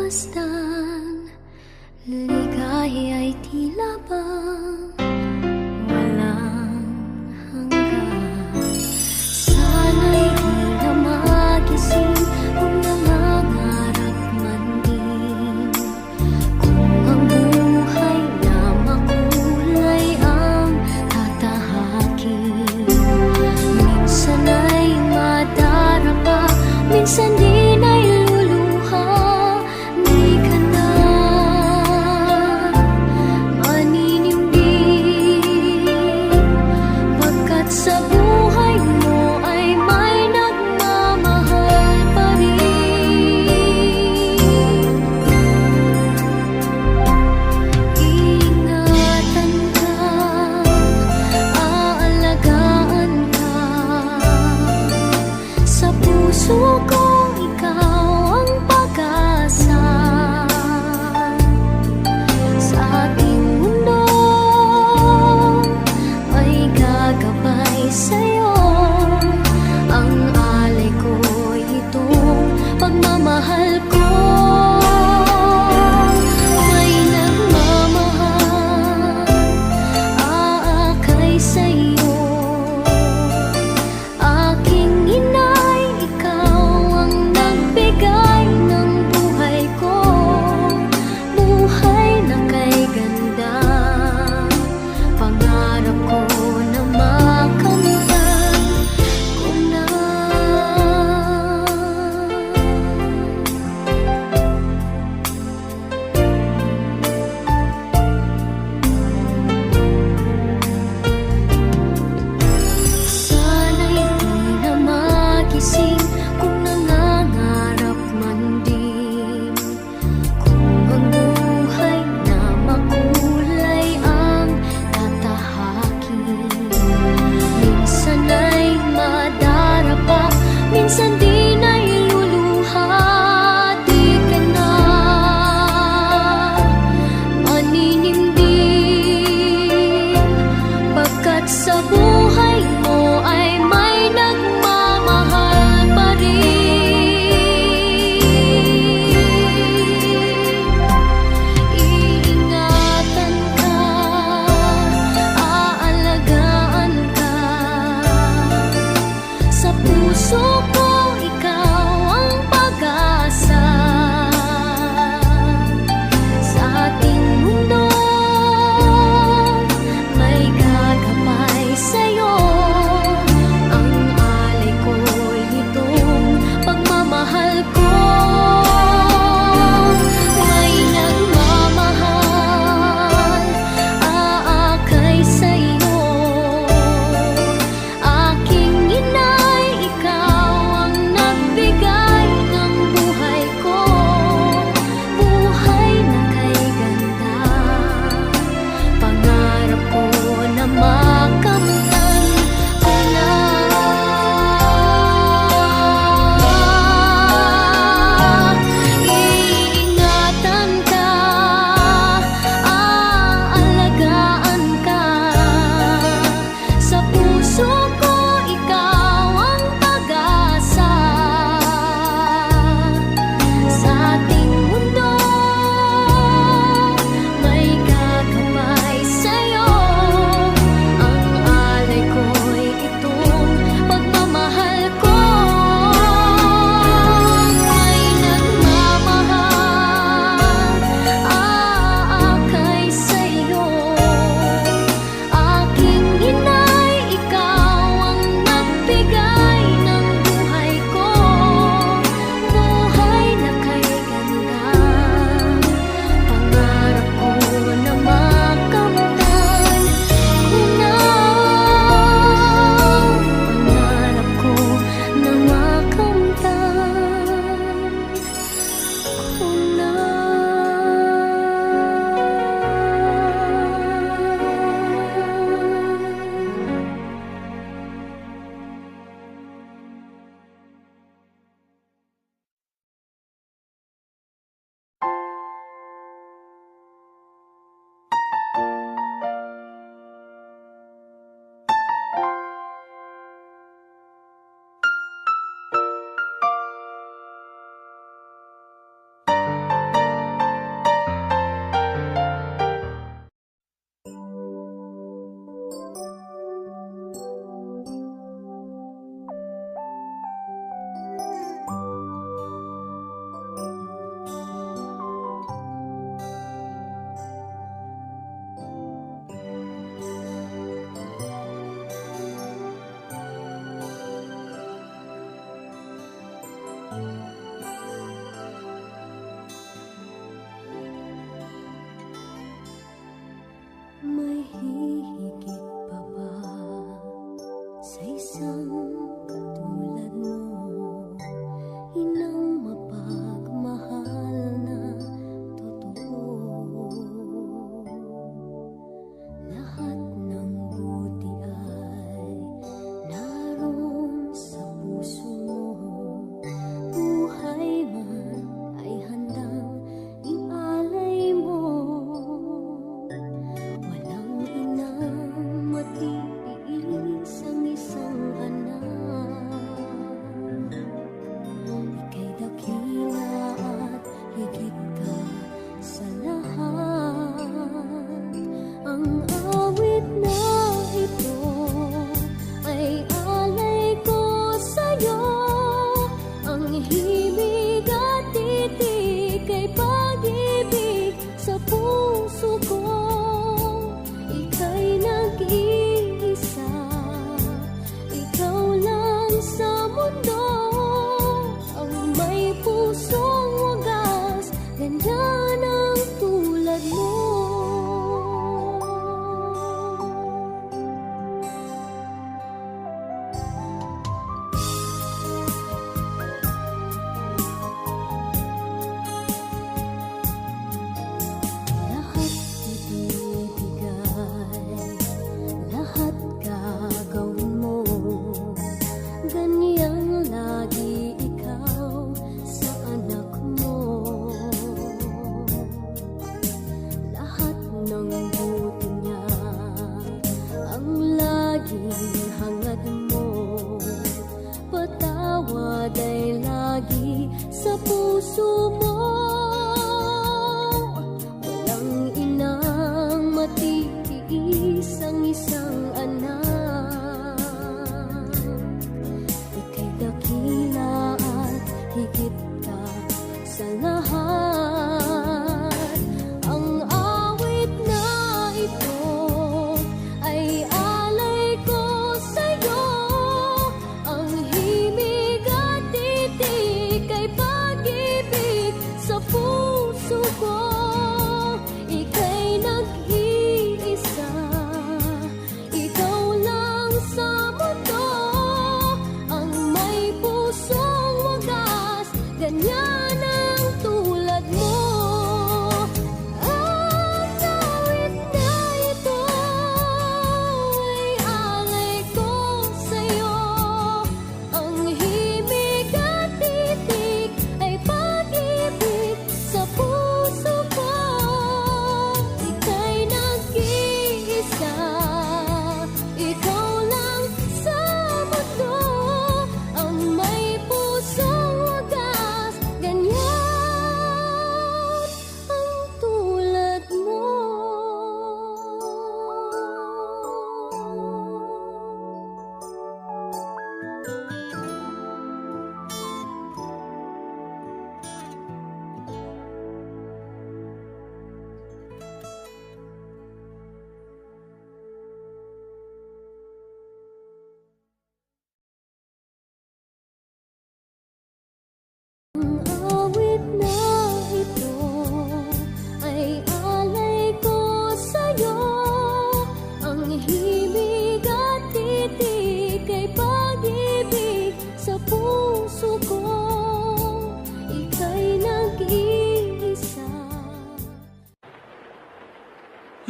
masdan, ligaya'y tila bang walang hanggan. Sana'y di na magising kung nangangarap man din, kung ang buhay na makulay ang tatahakin. Minsan ay madarama, minsan din ay luluha. Di ka na maninindig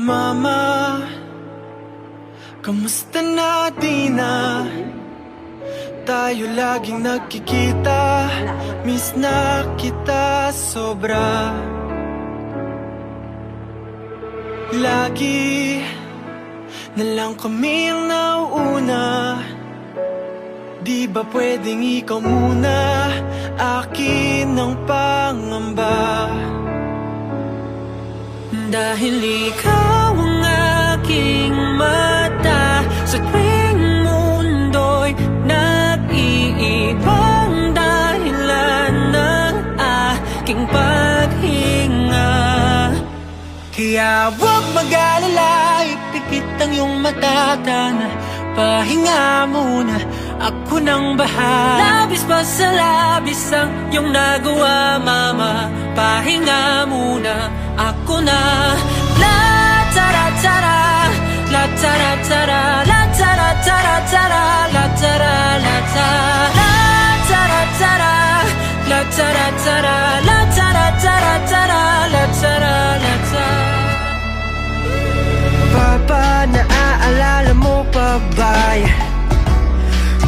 Mama, kamusta na di na? Tayo laging nagkikita, miss na kita sobra. Lagi na lang kami ang nauuna. Di ba pwedeng ikaw muna, akin ang pangamba? Dahil ikaw ang aking mata sa tuwing mundo'y nag-iibang dahilan ng aking paghinga. Kaya huwag mag-alala, ipikit ang iyong mata, tana, pahinga muna, ako nang bahala. Labis pa sa labis ang iyong nagawa, mama, pahinga muna, ako na. La tara tara, la tara tara, la tara tara tara, la tara la tara, la tara tara, la tara tara, la tara tara tara, la tara la tara. Papa, naaalala mo pa ba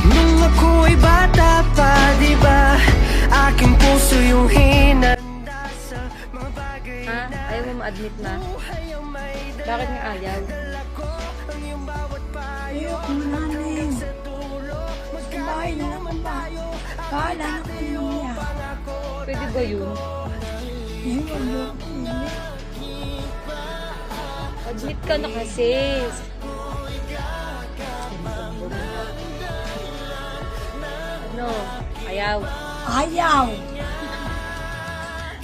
nung ako'y bata pa, di ba? Aking puso yung hinanda sa mga bagay na Ayaw mo ma-admit na? Bakit nga ayaw? Ayoko na namin. Sa bahay na naman tayo. Bahala na kayo niya. Pwede ba yun? Admit ka na kasi. Ano? Ayaw? Ayaw! Oh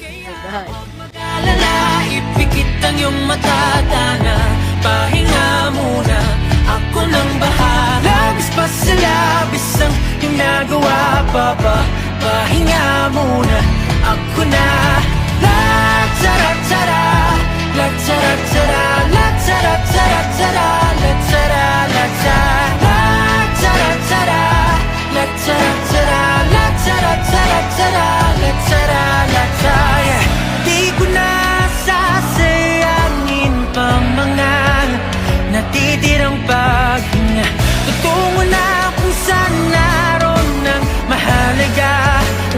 my God. Alala, ipikit ang iyong mata, tana, pahinga muna, ako nang bahala. Labis pa sa labis ang iyong nagawa, papa, pahinga muna, ako na. La tara tara, la tara tara, la tara tara tara, la tara la tara, la tara tara, la tara tara, la tara tara tara, la tara la tara. Di ko na sasayangin pa mga natitirang paghinga. Tutungo na kung saan naroon ng mahalaga.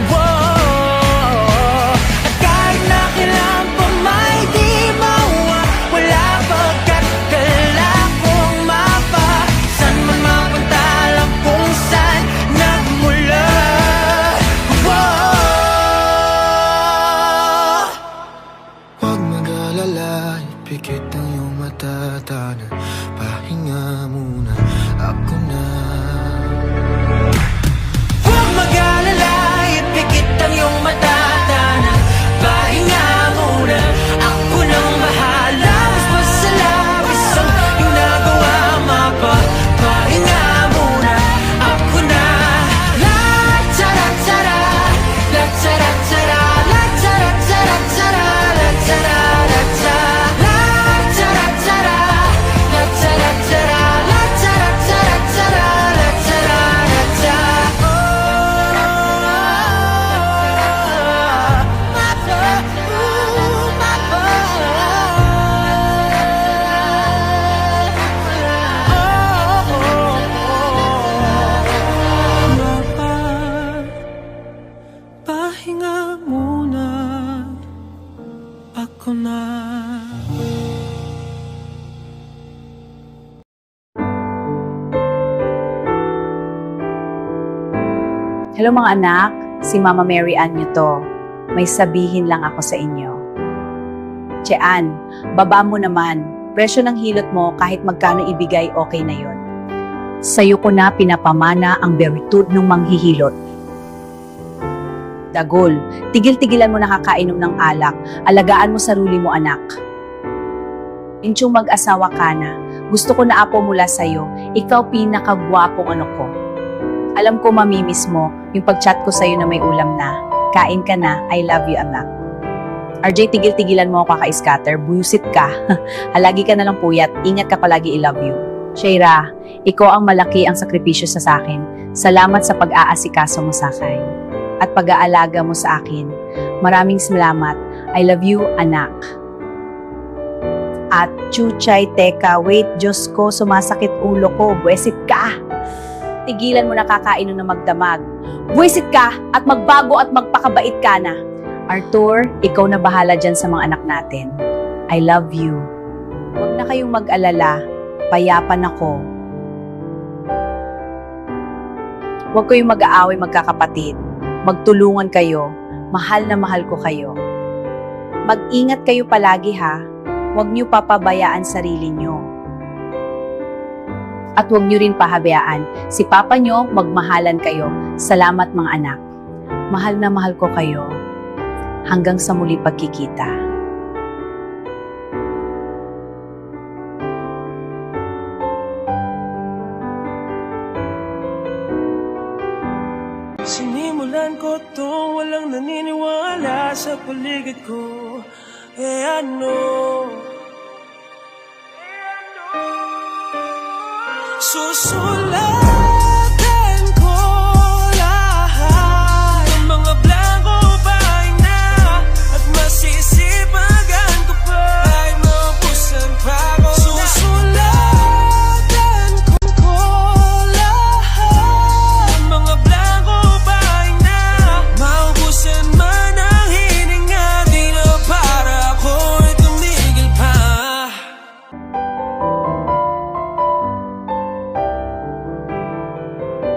Whoa. At kahit na kailan pa may di mawawala, pagkat dala kong mapa, saan man mapunta lang kung saan nagmula. Whoa. Huwag mag-alala, ipikit ang iyong mata, tana, pahinga muna, ako na. Huwag mag-alala, ipikit ang iyong mata, tana, pahinga muna, ako nang bahala. Mas pa sa labis ang iyong nagawa, mapa, pahinga muna, ako na. La tara tara, la tara tara, la tara tara tara, la tara la tara, la tara tara, la tara tara, la tara tara tara, la tara la tara. Mapa, pahinga muna, ako na. Hello mga anak, si Mama Mary Ann nyo to. May sabihin lang ako sa inyo. Chean, baba mo naman. Presyo ng hilot mo kahit magkano ibigay, okay na yon. Sa'yo ko na pinapamana ang beritud ng manghihilot. Dagol, tigil-tigilan mo nakakainom ng alak. Alagaan mo sarili mo anak. Inchong mag-asawa ka na. Gusto ko na apo mula sa'yo. Ikaw pinakagwapong ano ko. Alam ko mamimiss mo yung pag-chat ko sa'yo na may ulam na. Kain ka na, I love you anak. RJ, tigil-tigilan mo ako kaka-scatter. Busit ka. Halagi ka na lang puyat. Ingat ka palagi, I love you. Shaira, ikaw ang malaki ang sakripisyo sa akin. Salamat sa pag-aasikaso mo sa akin at pag-aalaga mo sa akin. Maraming salamat. I love you, anak. At chuchay, teka, wait, Diyos ko, sumasakit ulo ko, buwisit ka. Tigilan mo na kakainom na magdamag. Buwisit ka at magbago at magpakabait ka na. Arthur, ikaw na bahala dyan sa mga anak natin. I love you. Huwag na kayong mag-alala, payapan ako. Huwag kayong mag-aaway magkakapatid. Magtulungan kayo. Mahal na mahal ko kayo. Mag-ingat kayo palagi ha. Huwag niyo papabayaan sarili niyo. At huwag niyo rin pahabayaan si Papa niyo, magmahalan kayo. Salamat mga anak. Mahal na mahal ko kayo. Hanggang sa muli pagkikita. Sinimulan ko to, walang naniniwala sa paligid ko. Susulat